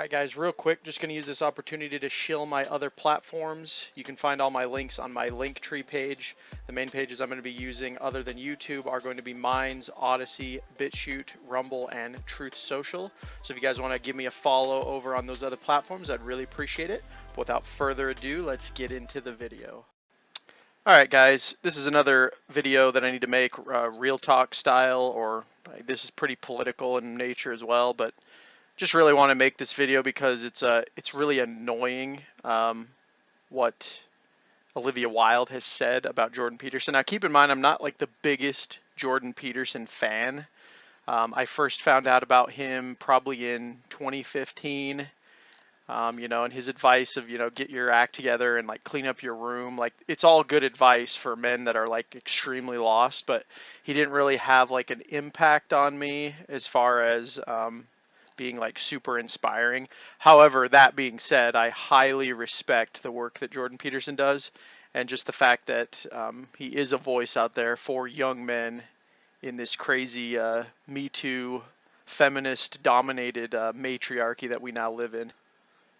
Alright guys, real quick, just going to use this opportunity to shill my other platforms. You can find all my links on my Linktree page. The main pages I'm going to be using other than YouTube are going to be Minds, Odyssey, BitChute, Rumble, and Truth Social. So if you guys want to give me a follow over on those other platforms, I'd really appreciate it. But without further ado, let's get into the video. Alright guys, this is another video that I need to make real talk style, or this is pretty political in nature as well, but just really want to make this video because it's really annoying what Olivia Wilde has said about Jordan Peterson. Now keep in mind, I'm not like the biggest Jordan Peterson fan. I first found out about him probably in 2015. And his advice of, get your act together and like clean up your room. Like, it's all good advice for men that are like extremely lost, but he didn't really have like an impact on me as far as being like super inspiring. However, that being said, I highly respect the work that Jordan Peterson does, and just the fact that he is a voice out there for young men in this crazy Me Too, feminist dominated matriarchy that we now live in.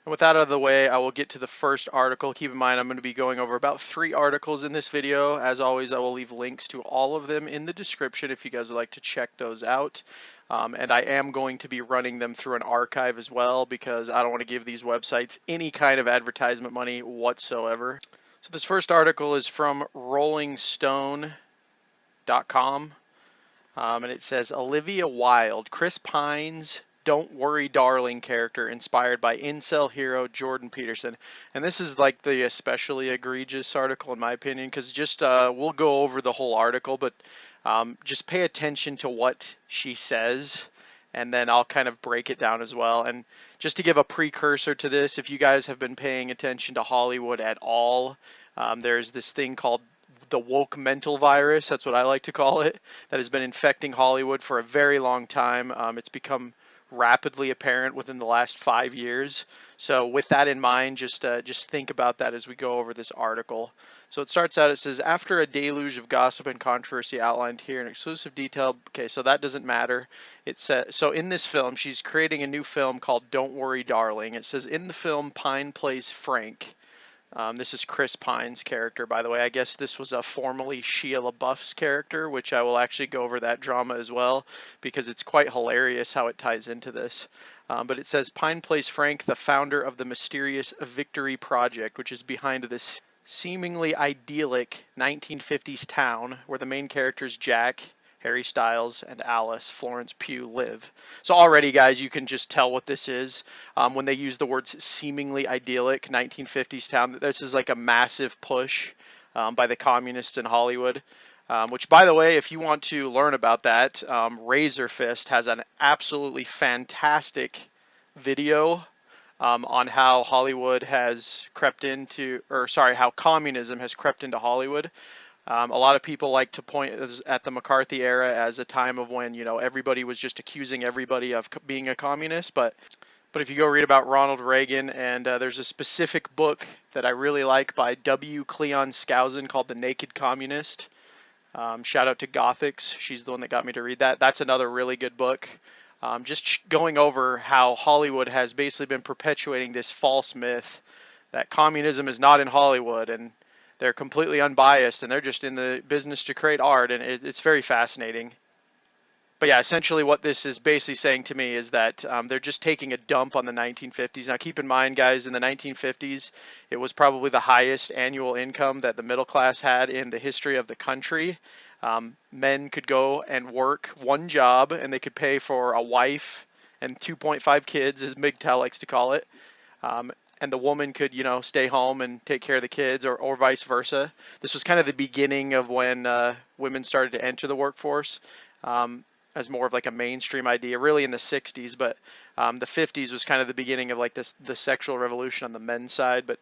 And with that out of the way, I will get to the first article. Keep in mind, I'm going to be going over about 3 articles in this video. As always, I will leave links to all of them in the description if you guys would like to check those out. And I am going to be running them through an archive as well, because I don't want to give these websites any kind of advertisement money whatsoever. So this first article is from rollingstone.com. And it says, Olivia Wilde, Chris Pine's Don't Worry Darling character inspired by incel hero Jordan Peterson. And this is like the especially egregious article in my opinion, because just we'll go over the whole article, but just pay attention to what she says, and then I'll kind of break it down as well. And just to give a precursor to this, if you guys have been paying attention to Hollywood at all, there's this thing called the woke mental virus, that's what I like to call it, that has been infecting Hollywood for a very long time. It's become rapidly apparent within the last 5 years. So with that in mind, just think about that as we go over this article. So it starts out, it says, after a deluge of gossip and controversy outlined here in exclusive detail. Okay, so that doesn't matter. It says, so in this film, she's creating a new film called Don't Worry Darling. It says, in the film, Pine plays Frank. This is Chris Pine's character, by the way. I guess this was a formerly Shia LaBeouf's character, which I will actually go over that drama as well, because it's quite hilarious how it ties into this. But it says, Pine plays Frank, the founder of the mysterious Victory Project, which is behind this seemingly idyllic 1950s town where the main characters Jack, Harry Styles, and Alice, Florence Pugh, live. So already, guys, you can just tell what this is. When they use the words seemingly idyllic 1950s town, this is like a massive push by the communists in Hollywood. Which, by the way, if you want to learn about that, Razor Fist has an absolutely fantastic video on how Hollywood has crept into, or sorry, how communism has crept into Hollywood. A lot of people like to point at the McCarthy era as a time of when, everybody was just accusing everybody of being a communist. But if you go read about Ronald Reagan, and there's a specific book that I really like by W. Cleon Skousen called The Naked Communist. Shout out to Gothics. She's the one that got me to read that. That's another really good book. Just going over how Hollywood has basically been perpetuating this false myth that communism is not in Hollywood, and they're completely unbiased, and they're just in the business to create art, and it's very fascinating. But yeah, essentially what this is basically saying to me is that they're just taking a dump on the 1950s. Now keep in mind, guys, in the 1950s, it was probably the highest annual income that the middle class had in the history of the country. Men could go and work one job, and they could pay for a wife and 2.5 kids, as MGTOW likes to call it. And the woman could, stay home and take care of the kids, or vice versa. This was kind of the beginning of when women started to enter the workforce as more of like a mainstream idea, really in the 60s. But the 50s was kind of the beginning of like the sexual revolution on the men's side. But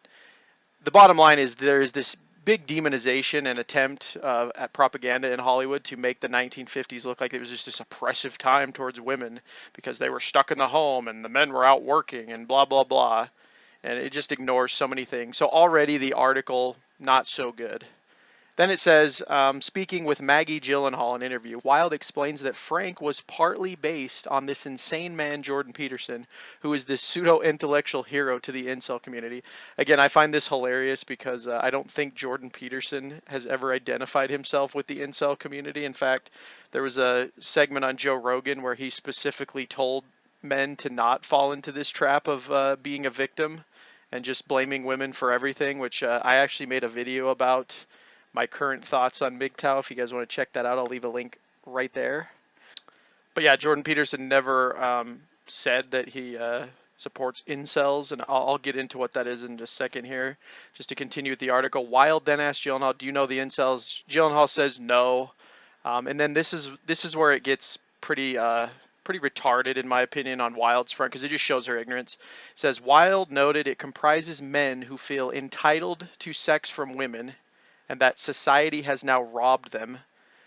the bottom line is there is this big demonization and attempt at propaganda in Hollywood to make the 1950s look like it was just this oppressive time towards women because they were stuck in the home and the men were out working and blah, blah, blah. And it just ignores so many things. So already the article, not so good. Then it says, speaking with Maggie Gyllenhaal in an interview, Wilde explains that Frank was partly based on this insane man, Jordan Peterson, who is this pseudo-intellectual hero to the incel community. Again, I find this hilarious because I don't think Jordan Peterson has ever identified himself with the incel community. In fact, there was a segment on Joe Rogan where he specifically told men to not fall into this trap of being a victim and just blaming women for everything, which I actually made a video about my current thoughts on MGTOW. If you guys want to check that out, I'll leave a link right there. But yeah, Jordan Peterson never said that he supports incels, and I'll get into what that is in just a second here. Just to continue with the article, Wilde then asked Gyllenhaal, "Do you know the incels?" Gyllenhaal says no, and then this is where it gets pretty retarded in my opinion on Wilde's front, because it just shows her ignorance. It says Wilde noted it comprises men who feel entitled to sex from women, and that society has now robbed them,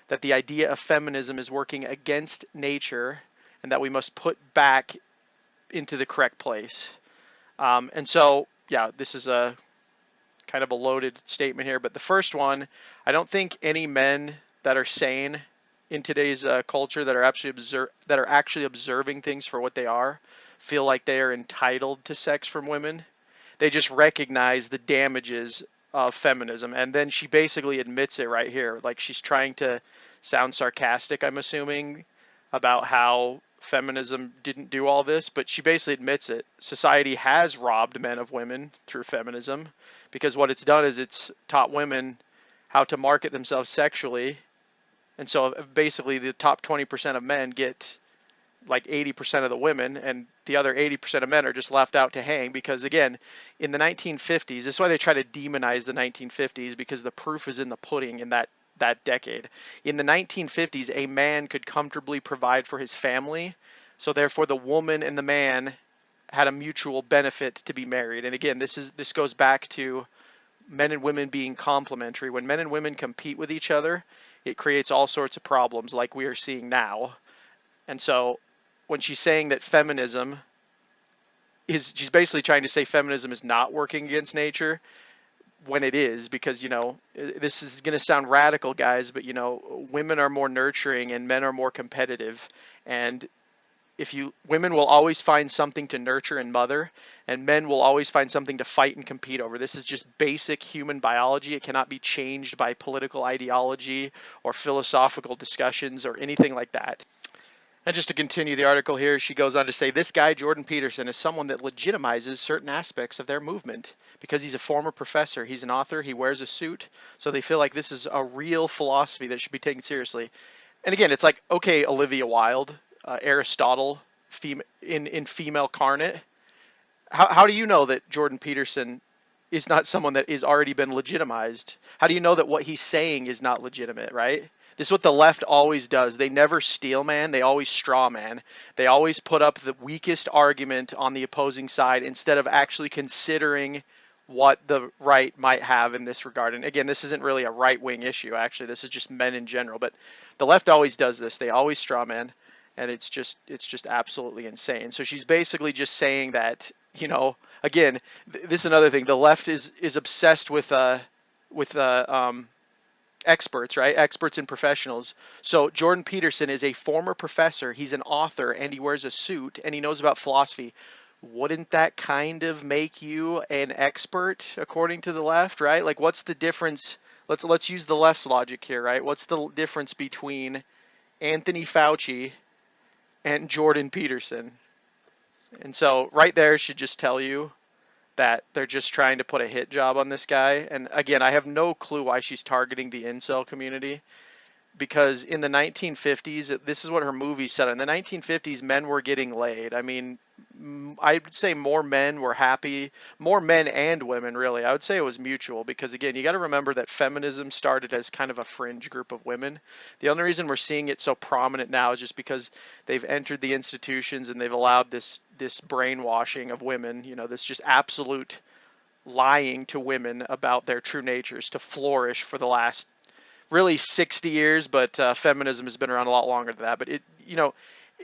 that the idea of feminism is working against nature, and that we must put back into the correct place. And so, yeah, this is a kind of a loaded statement here, but the first one, I don't think any men that are sane in today's culture that are actually observing things for what they are feel like they are entitled to sex from women. They just recognize the damages of feminism, and then she basically admits it right here. Like, she's trying to sound sarcastic, I'm assuming, about how feminism didn't do all this, but she basically admits it. Society has robbed men of women through feminism, because what it's done is it's taught women how to market themselves sexually, and so basically the top 20% of men get like 80% of the women, and the other 80% of men are just left out to hang. Because again, in the 1950s, this is why they try to demonize the 1950s, because the proof is in the pudding in that decade. In the 1950s, a man could comfortably provide for his family, so therefore the woman and the man had a mutual benefit to be married. And again, this goes back to men and women being complementary. When men and women compete with each other, it creates all sorts of problems like we are seeing now. And so when she's saying that feminism she's basically trying to say feminism is not working against nature, when it is, because, this is going to sound radical, guys, but, women are more nurturing and men are more competitive. And women will always find something to nurture and mother, and men will always find something to fight and compete over. This is just basic human biology. It cannot be changed by political ideology or philosophical discussions or anything like that. And just to continue the article here, she goes on to say, this guy, Jordan Peterson, is someone that legitimizes certain aspects of their movement because he's a former professor, he's an author, he wears a suit, so they feel like this is a real philosophy that should be taken seriously. And again, it's like, okay, Olivia Wilde, Aristotle, in female carnate, how do you know that Jordan Peterson is not someone that has already been legitimized? How do you know that what he's saying is not legitimate, right? This is what the left always does. They never steel man, they always straw man. They always put up the weakest argument on the opposing side instead of actually considering what the right might have in this regard. And again, this isn't really a right-wing issue, actually. This is just men in general. But the left always does this. They always straw man, and it's just absolutely insane. So she's basically just saying that, again, this is another thing. The left is obsessed with experts, right? Experts and professionals. So Jordan Peterson is a former professor, he's an author, and he wears a suit, and he knows about philosophy. Wouldn't that kind of make you an expert according to the left, right? Like, what's the difference? Let's use the left's logic here, right? What's the difference between Anthony Fauci and Jordan Peterson? And so right there should just tell you that they're just trying to put a hit job on this guy. And again, I have no clue why she's targeting the incel community, because in the 1950s, this is what her movie said. In the 1950s, men were getting laid. I mean, I would say more men were happy, more men and women, really. I would say it was mutual, because again, you got to remember that feminism started as kind of a fringe group of women. The only reason we're seeing it so prominent now is just because they've entered the institutions and they've allowed this brainwashing of women, this just absolute lying to women about their true natures to flourish for the last really 60 years, but feminism has been around a lot longer than that. But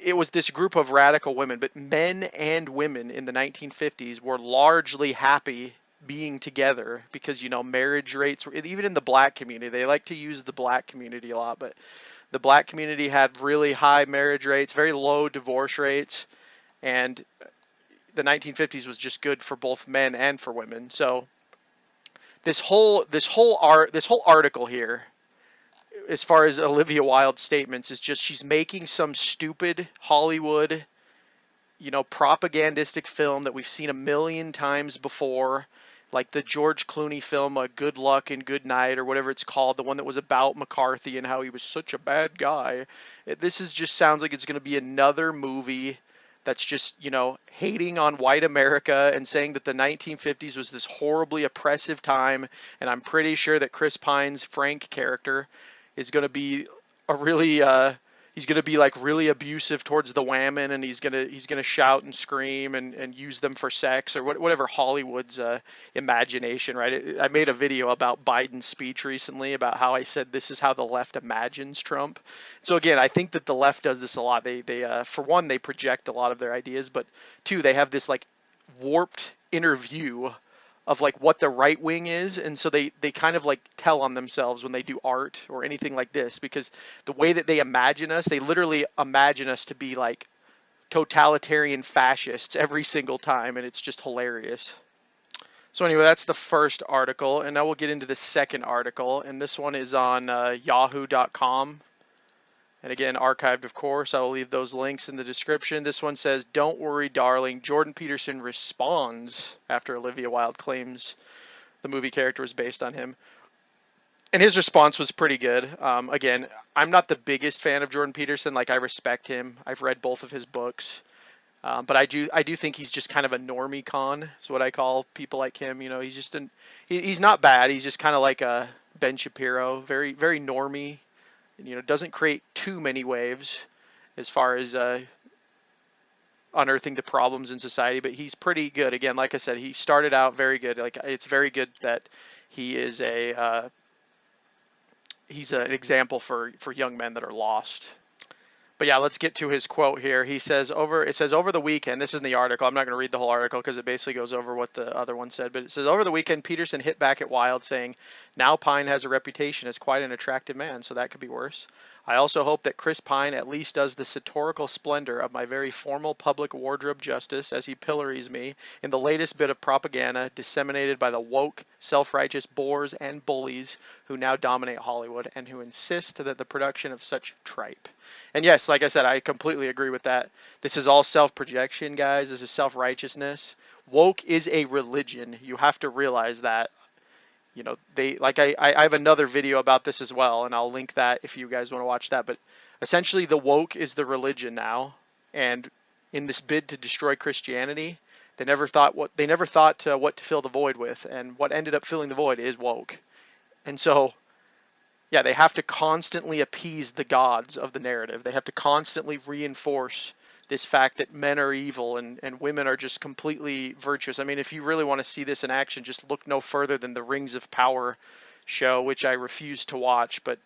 it was this group of radical women, but men and women in the 1950s were largely happy being together, because marriage rates, even in the black community, they like to use the black community a lot, but the black community had really high marriage rates, very low divorce rates, and the 1950s was just good for both men and for women. So this whole article here, as far as Olivia Wilde's statements, is just she's making some stupid Hollywood, propagandistic film that we've seen a million times before, like the George Clooney film, Good Luck and Good Night, or whatever it's called, the one that was about McCarthy and how he was such a bad guy. This is just sounds like it's going to be another movie that's just, hating on white America and saying that the 1950s was this horribly oppressive time. And I'm pretty sure that Chris Pine's Frank character is going to be a really he's going to be like really abusive towards the women, and he's going to shout and scream and use them for sex, or whatever Hollywood's imagination, right? I made a video about Biden's speech recently about how I said this is how the left imagines Trump. So again, I think that the left does this a lot. They for one, they project a lot of their ideas, but two, they have this like warped inner view of like what the right wing is, and so they kind of like tell on themselves when they do art or anything like this, because the way that they imagine us, they literally imagine us to be like totalitarian fascists every single time, and it's just hilarious. So anyway, that's the first article, and now we'll get into the second article, and this one is on yahoo.com. And again, archived, of course. I will leave those links in the description. This one says, "Don't worry, darling. Jordan Peterson responds after Olivia Wilde claims the movie character was based on him." And his response was pretty good. Again, I'm not the biggest fan of Jordan Peterson. Like, I respect him. I've read both of his books. But I do think he's just kind of a normie con. Is what I call people like him. He's just he's not bad. He's just kind of like a Ben Shapiro, very, very normie. Doesn't create too many waves as far as unearthing the problems in society, but he's pretty good. Again, like I said, he started out very good. Like, it's very good that he is he's an example for young men that are lost. But yeah, let's get to his quote here. He says it says over the weekend, this is in the article. I'm not going to read the whole article because it basically goes over what the other one said, but it says over the weekend, Peterson hit back at Wilde saying, "Now Pine has a reputation as quite an attractive man, so that could be worse. I also hope that Chris Pine at least does the sartorial splendor of my very formal public wardrobe justice as he pillories me in the latest bit of propaganda disseminated by the woke, self-righteous bores and bullies who now dominate Hollywood and who insist that the production of such tripe." And yes, like I said, I completely agree with that. This is all self-projection, guys. This is self-righteousness. Woke is a religion. You have to realize that. I have another video about this as well, and I'll link that if you guys want to watch that. But essentially, the woke is the religion now, and in this bid to destroy Christianity, they never thought what to fill the void with, and what ended up filling the void is woke. And so, yeah, they have to constantly appease the gods of the narrative. They have to constantly reinforce this fact that men are evil and women are just completely virtuous. I mean, if you really want to see this in action, just look no further than the Rings of Power show, which I refuse to watch, but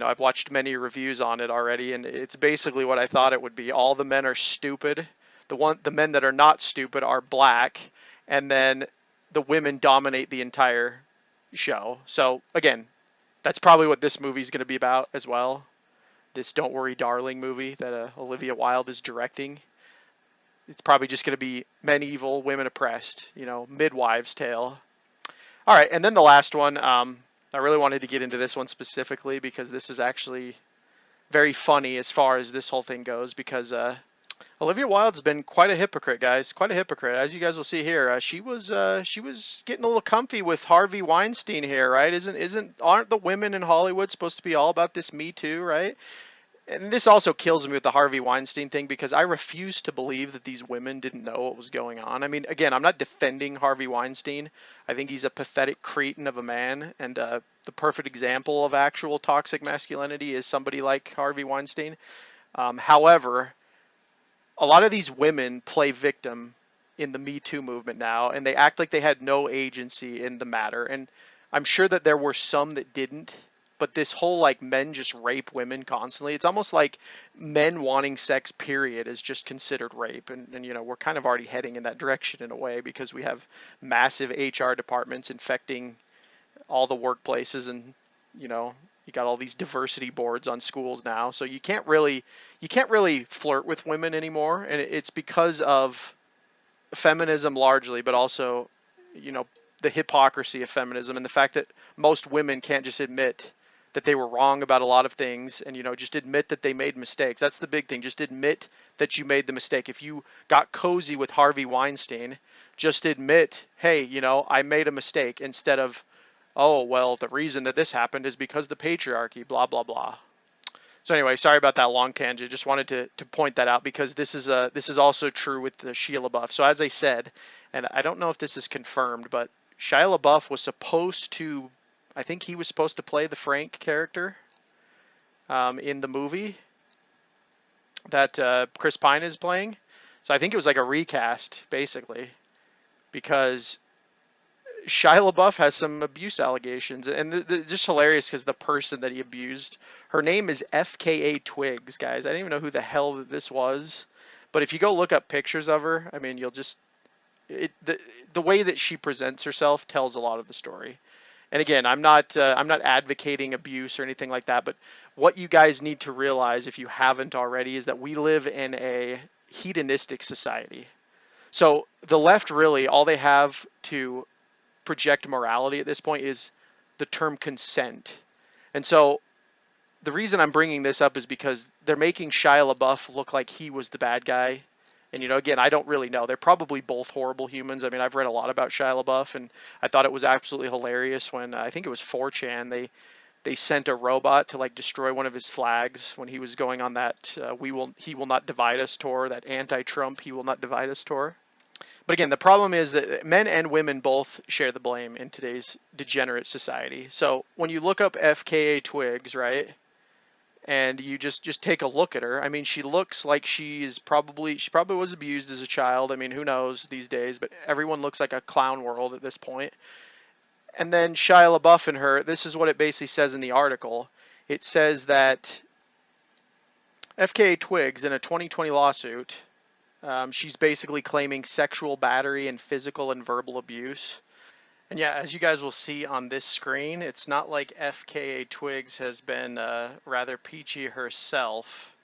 I've watched many reviews on it already, and it's basically what I thought it would be. All the men are stupid. The men that are not stupid are black, and then the women dominate the entire show. So again, that's probably what this movie is going to be about as well. This Don't Worry Darling movie that Olivia Wilde is directing. It's probably just going to be men evil, women oppressed, midwives' tale. All right, and then the last one, I really wanted to get into this one specifically because this is actually very funny as far as this whole thing goes, because Olivia Wilde's been quite a hypocrite, guys, quite a hypocrite. As you guys will see here, she was getting a little comfy with Harvey Weinstein here, right? Aren't the women in Hollywood supposed to be all about this Me Too, right? And this also kills me with the Harvey Weinstein thing, because I refuse to believe that these women didn't know what was going on. I mean, again, I'm not defending Harvey Weinstein. I think he's a pathetic cretin of a man, and the perfect example of actual toxic masculinity is somebody like Harvey Weinstein. However, a lot of these women play victim in the Me Too movement now, and they act like they had no agency in the matter. And I'm sure that there were some that didn't, but this whole like men just rape women constantly. It's almost like men wanting sex, period, is just considered rape. And you know, we're kind of already heading in that direction in a way because we have massive HR departments infecting all the workplaces, and you know, you got all these diversity boards on schools now. So you can't really flirt with women anymore, and it's because of feminism largely, but also, you know, the hypocrisy of feminism and the fact that most women can't just admit that they were wrong about a lot of things, and you know, just admit that they made mistakes. That's the big thing. Just admit that you made the mistake. If you got cozy with Harvey Weinstein, just admit, hey, you know, I made a mistake, instead of, oh, well, the reason that this happened is because the patriarchy, blah blah blah. So anyway, sorry about that long tangent. Just wanted to point that out because this is also true with the Shia LaBeouf. So as I said, and I don't know if this is confirmed, but Shia LaBeouf was supposed to, I think he was supposed to play the Frank character in the movie that Chris Pine is playing. So I think it was like a recast, basically, because Shia LaBeouf has some abuse allegations, and just hilarious because the person that he abused, her name is FKA Twigs, guys. I didn't even know who the hell this was, but if you go look up pictures of her, I mean, you'll just the way that she presents herself tells a lot of the story. And again, I'm not advocating abuse or anything like that, but what you guys need to realize, if you haven't already, is that we live in a hedonistic society. So the left, really, all they have to project morality at this point is the term consent. And so the reason I'm bringing this up is because they're making Shia LaBeouf look like he was the bad guy. And, you know, again, I don't really know. They're probably both horrible humans. I mean, I've read a lot about Shia LaBeouf, and I thought it was absolutely hilarious when I think it was 4chan, they sent a robot to like destroy one of his flags when he was going on that he will not divide us tour, that anti-Trump he will not divide us tour. But again, the problem is that men and women both share the blame in today's degenerate society. So when you look up FKA Twigs, right, and you just take a look at her, I mean, she looks like she probably was abused as a child. I mean, who knows these days, but everyone looks like a clown world at this point. And then Shia LaBeouf and her, this is what it basically says in the article. It says that FKA Twigs, in a 2020 lawsuit, she's basically claiming sexual battery and physical and verbal abuse. And yeah, as you guys will see on this screen, it's not like FKA Twigs has been rather peachy herself.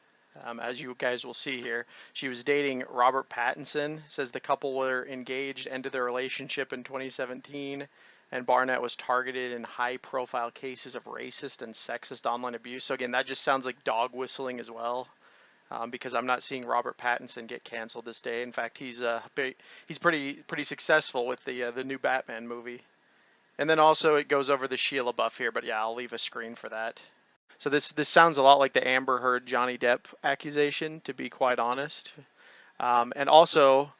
As you guys will see here, she was dating Robert Pattinson. It says the couple were engaged, ended their relationship in 2017, and Barnett was targeted in high-profile cases of racist and sexist online abuse. So again, that just sounds like dog whistling as well. Because I'm not seeing Robert Pattinson get canceled this day. In fact, he's pretty successful with the new Batman movie. And then also it goes over the Shia LaBeouf here, but yeah, I'll leave a screen for that. So this sounds a lot like the Amber Heard Johnny Depp accusation, to be quite honest. And also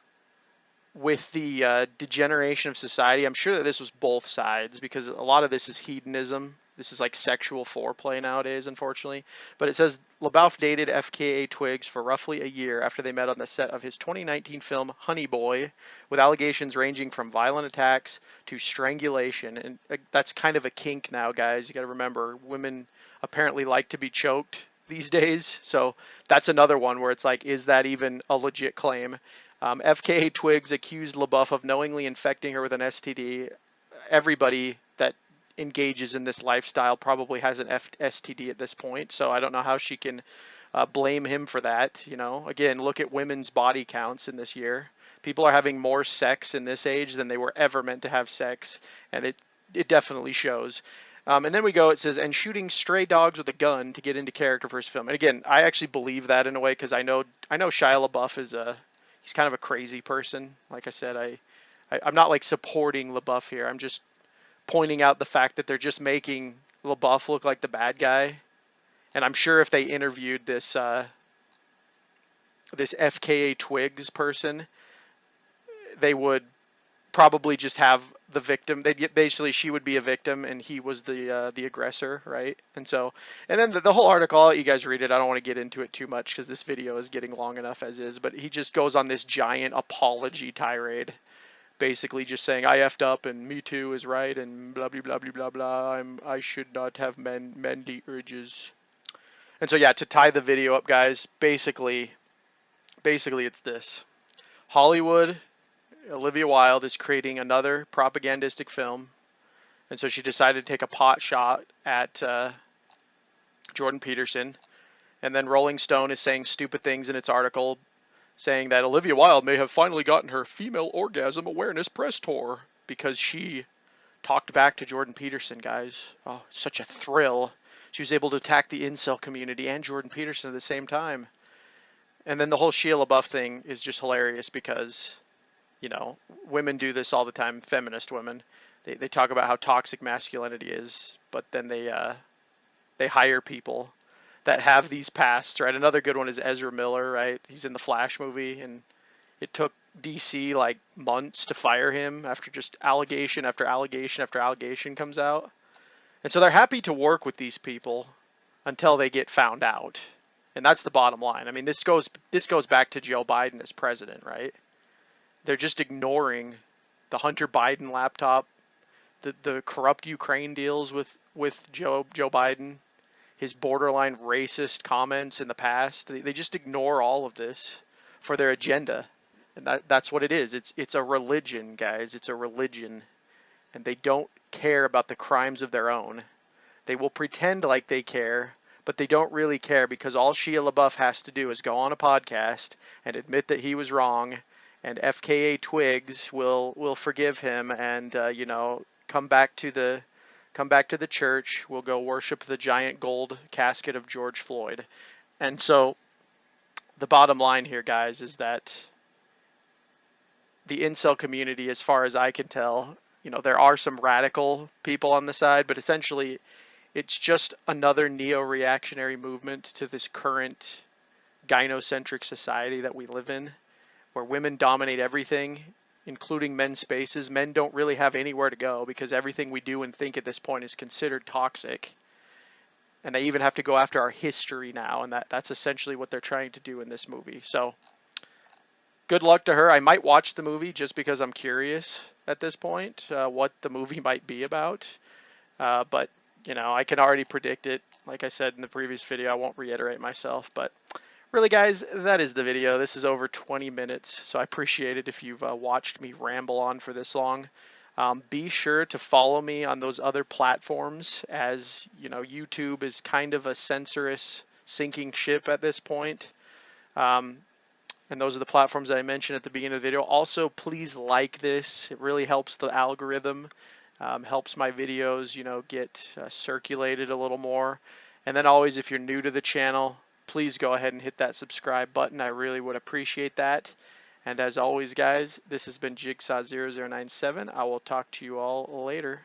with the degeneration of society, I'm sure that this was both sides, because a lot of this is hedonism. This is like sexual foreplay nowadays, unfortunately. But it says LaBeouf dated FKA Twigs for roughly a year after they met on the set of his 2019 film Honey Boy, with allegations ranging from violent attacks to strangulation. And that's kind of a kink now, guys. You got to remember, women apparently like to be choked these days. So that's another one where it's like, is that even a legit claim? FKA Twigs accused LaBeouf of knowingly infecting her with an STD. Everybody that engages in this lifestyle probably has an STD at this point, so I don't know how she can blame him for that. You know, again, look at women's body counts in this year. People are having more sex in this age than they were ever meant to have sex, and it definitely shows. And then we go, it says, and shooting stray dogs with a gun to get into character for his film. And again, I actually believe that in a way, because I know Shia LaBeouf is he's kind of a crazy person. Like I said, I'm not like supporting LaBeouf here. I'm just pointing out the fact that they're just making LaBeouf look like the bad guy. And I'm sure if they interviewed this FKA Twigs person, they would probably just have the victim. Basically, she would be a victim and he was the aggressor, right? And then the whole article, I'll let you guys read it. I don't want to get into it too much because this video is getting long enough as is. But he just goes on this giant apology tirade, basically just saying I effed up and Me Too is right and blah blah blah blah blah blah. I should not have manly urges. And so yeah, to tie the video up, guys, basically it's this: Hollywood, Olivia Wilde is creating another propagandistic film, and so she decided to take a pot shot at Jordan Peterson. And then Rolling Stone is saying stupid things in its article, saying that Olivia Wilde may have finally gotten her female orgasm awareness press tour because she talked back to Jordan Peterson, guys. Oh, such a thrill. She was able to attack the incel community and Jordan Peterson at the same time. And then the whole Shia LaBeouf thing is just hilarious because, you know, women do this all the time, feminist women. They talk about how toxic masculinity is, but then they hire people that have these pasts, right? Another good one is Ezra Miller, right? He's in the Flash movie, and it took DC like months to fire him after just allegation after allegation after allegation comes out. And so they're happy to work with these people until they get found out. And that's the bottom line. I mean, this goes back to Joe Biden as president, right? They're just ignoring the Hunter Biden laptop, the corrupt Ukraine deals with Joe Biden, his borderline racist comments in the past. They just ignore all of this for their agenda. And that's what it is. It's a religion, guys. It's a religion. And they don't care about the crimes of their own. They will pretend like they care, but they don't really care because all Shia LaBeouf has to do is go on a podcast and admit that he was wrong, and FKA Twigs will forgive him and you know, come back to the church. We'll go worship the giant gold casket of George Floyd. And so the bottom line here, guys, is that the incel community, as far as I can tell, you know, there are some radical people on the side, but essentially it's just another neo-reactionary movement to this current gynocentric society that we live in, where women dominate everything, including men's spaces. Men don't really have anywhere to go because everything we do and think at this point is considered toxic. And they even have to go after our history now, and that's essentially what they're trying to do in this movie. So good luck to her. I might watch the movie just because I'm curious at this point what the movie might be about. But, you know, I can already predict it. Like I said in the previous video, I won't reiterate myself. But really, guys, that is the video. This is over 20 minutes, so I appreciate it if you've watched me ramble on for this long. Be sure to follow me on those other platforms, as, you know, YouTube is kind of a censorious sinking ship at this point. And those are the platforms that I mentioned at the beginning of the video. Also, please like this. It really helps the algorithm, helps my videos, you know, get circulated a little more. And then always, if you're new to the channel, please go ahead and hit that subscribe button. I really would appreciate that. And as always, guys, this has been Jigsaw0097. I will talk to you all later.